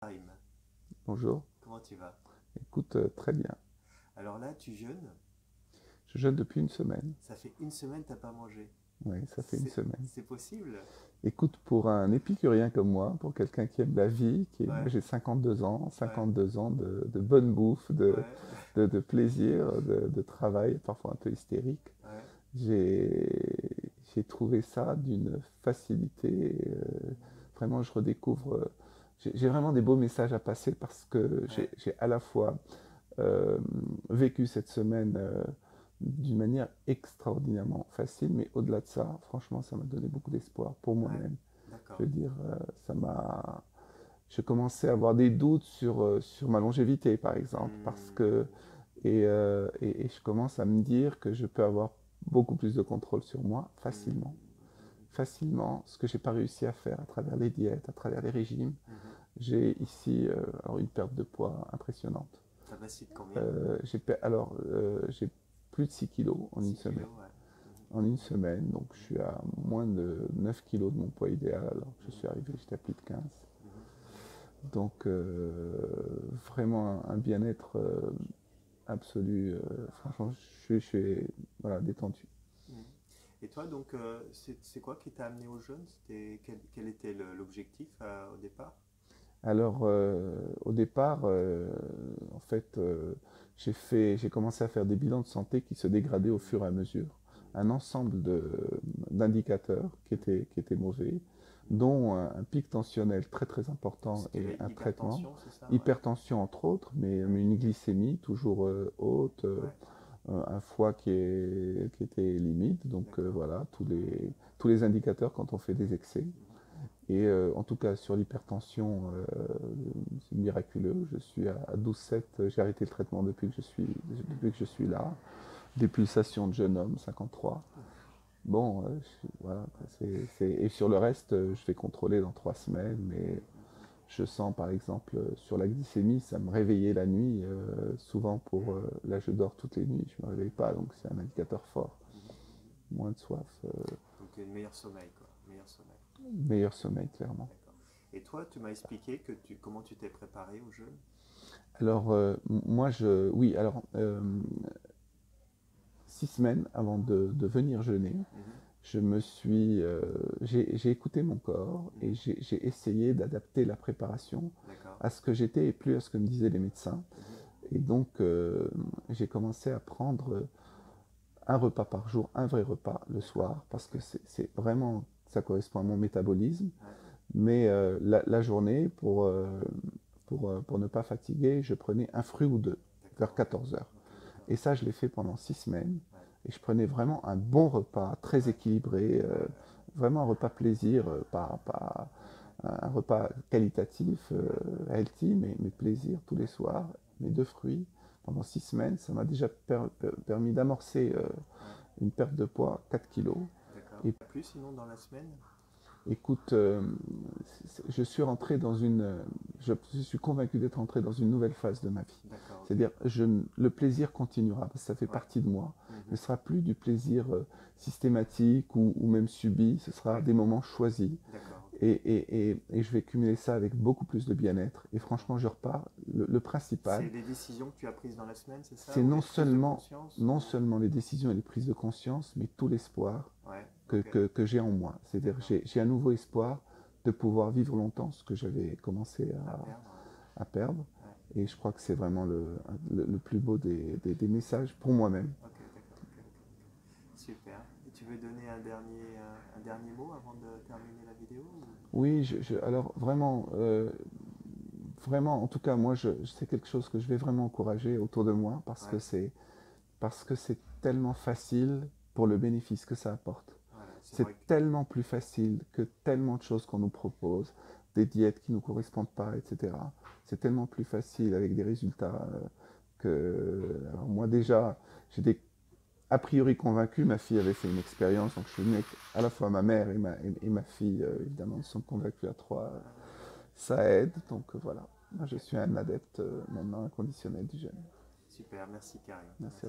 Karim, Bonjour. comment tu vas? Écoute, très bien. Alors là, tu jeûnes, Je jeûne depuis une semaine. ça fait une semaine que t'as pas mangé. Oui, ça fait une semaine. C'est possible? Écoute, pour un épicurien comme moi, pour quelqu'un qui aime la vie, moi Ouais, j'ai 52 ans, ouais, 52 ans de bonne bouffe, ouais, de plaisir, de travail, parfois un peu hystérique, ouais, j'ai trouvé ça d'une facilité. Vraiment, je redécouvre. J'ai vraiment des beaux messages à passer parce que ouais, j'ai à la fois euh, vécu cette semaine d'une manière extraordinairement facile, mais au-delà de ça, franchement, ça m'a donné beaucoup d'espoir pour ouais, moi-même. Je d'accord. veux dire, ça m'a... Je commençais à avoir des doutes sur ma longévité, par exemple, parce Hmm, que... Et je commence à me dire que je peux avoir beaucoup plus de contrôle sur moi facilement. Facilement, ce que j'ai pas réussi à faire à travers les diètes, à travers les régimes. mhm. J'ai ici alors une perte de poids impressionnante. T'as passé de combien? J'ai plus de 6 kilos en une 6 semaine. kilos, ouais. Mhm, En une semaine, donc je suis à moins de 9 kilos de mon poids idéal, alors que je mhm, suis arrivé, j'étais à plus de 15. mhm, Donc vraiment un bien-être absolu. Franchement, je suis voilà, détendu. mhm. Et toi, donc, c'est quoi qui t'a amené au jeûne? Quel était l'objectif au départ? Alors au départ, en fait, j'ai commencé à faire des bilans de santé qui se dégradaient au fur et à mesure. Un ensemble d'indicateurs qui étaient mauvais, dont un pic tensionnel très très important C'était et un traitement. l'hypertension, c'est ça? Ouais. Hypertension entre autres, mais une glycémie toujours haute, Ouais, un foie qui était limite. Donc d'accord. voilà, tous les indicateurs quand on fait des excès. Mhm. Et en tout cas, sur l'hypertension, c'est miraculeux. Je suis à 12,7. J'ai arrêté le traitement depuis que je suis là. Des pulsations de jeune homme, 53. Ouf, Bon, voilà. ouais. Et sur le reste, je vais contrôler dans 3 semaines. Mais Mhm, mhm. je sens, par exemple, sur la glycémie, ça me réveillait la nuit. Souvent, là, je dors toutes les nuits. Je ne me réveille pas, donc c'est un indicateur fort. Mhm, mhm. Moins de soif, Donc, meilleur sommeil, quoi. Meilleur sommeil. meilleur sommeil, clairement. D'accord. Et toi, tu m'as expliqué comment tu t'es préparé au jeûne? Alors, moi, oui, alors, 6 semaines avant de venir jeûner, Mhm, j'ai écouté mon corps et mhm. j'ai essayé d'adapter la préparation D'accord. à ce que j'étais et plus à ce que me disaient les médecins. Mhm, Et donc, j'ai commencé à prendre un repas par jour, un vrai repas le d'accord. soir, parce Ok. que vraiment, ça correspond à mon métabolisme. Ouais. Mais la journée, pour ne pas fatiguer, je prenais un fruit ou deux vers D'accord. Ok. 14 heures. Ok. D'accord. Et ça, je l'ai fait pendant 6 semaines. Ouais. Et je prenais vraiment un bon repas, très Ouais. équilibré, Ouais. Ouais. vraiment un repas plaisir, pas Ouais. un repas qualitatif, Ouais. healthy, mais plaisir tous les Ouais. soirs. Mes deux fruits. Pendant 6 semaines, ça m'a déjà permis d'amorcer Ouais. une perte de poids, 4 kilos. D'accord. Et Plus sinon dans la semaine? écoute, je suis rentré dans je suis convaincu d'être entré dans une nouvelle phase de ma vie. D'accord. Ok. C'est-à-dire, le plaisir continuera, parce que ça fait Ouais. partie de moi. Ne Mhm. sera plus du plaisir systématique ou même subi, ce sera Ouais. des moments choisis. D'accord. Ok. Et je vais cumuler ça avec beaucoup plus de bien-être. Et D'accord. franchement, je repars. Le principal, C'est les décisions que tu as prises dans la semaine, c'est ça? c'est Ou les prises de conscience? non Ou... seulement les décisions et les prises de conscience, mais tout l'espoir Ouais. Ok. que j'ai en moi. C'est-à-dire D'accord. j'ai un nouveau espoir de pouvoir vivre longtemps, ce que j'avais commencé À perdre, ouais. à perdre. Ouais. Et je crois que c'est vraiment le plus beau des messages pour moi-même. Ok, d'accord, ok, ok, ok. Super. Et tu veux donner un dernier mot avant de terminer la vidéo ou... Oui, alors vraiment, vraiment, en tout cas, moi, c'est quelque chose que je vais vraiment encourager autour de moi Ouais, parce que c'est tellement facile pour le bénéfice que ça apporte. voilà, c'est vrai C'est que... tellement plus facile que tellement de choses qu'on nous propose, des diètes qui ne nous correspondent pas, etc. C'est tellement plus facile avec des résultats Alors moi déjà, j'étais a priori convaincu, ma fille avait fait une expérience, donc je suis venu avec à la fois ma mère et ma fille, évidemment, ils sont convaincus à trois. Ouais, ouais. Ça aide, donc voilà. Moi, je Ok, suis un adepte maintenant inconditionnel du jeûne. super, merci Karim. Merci à Merci. toi.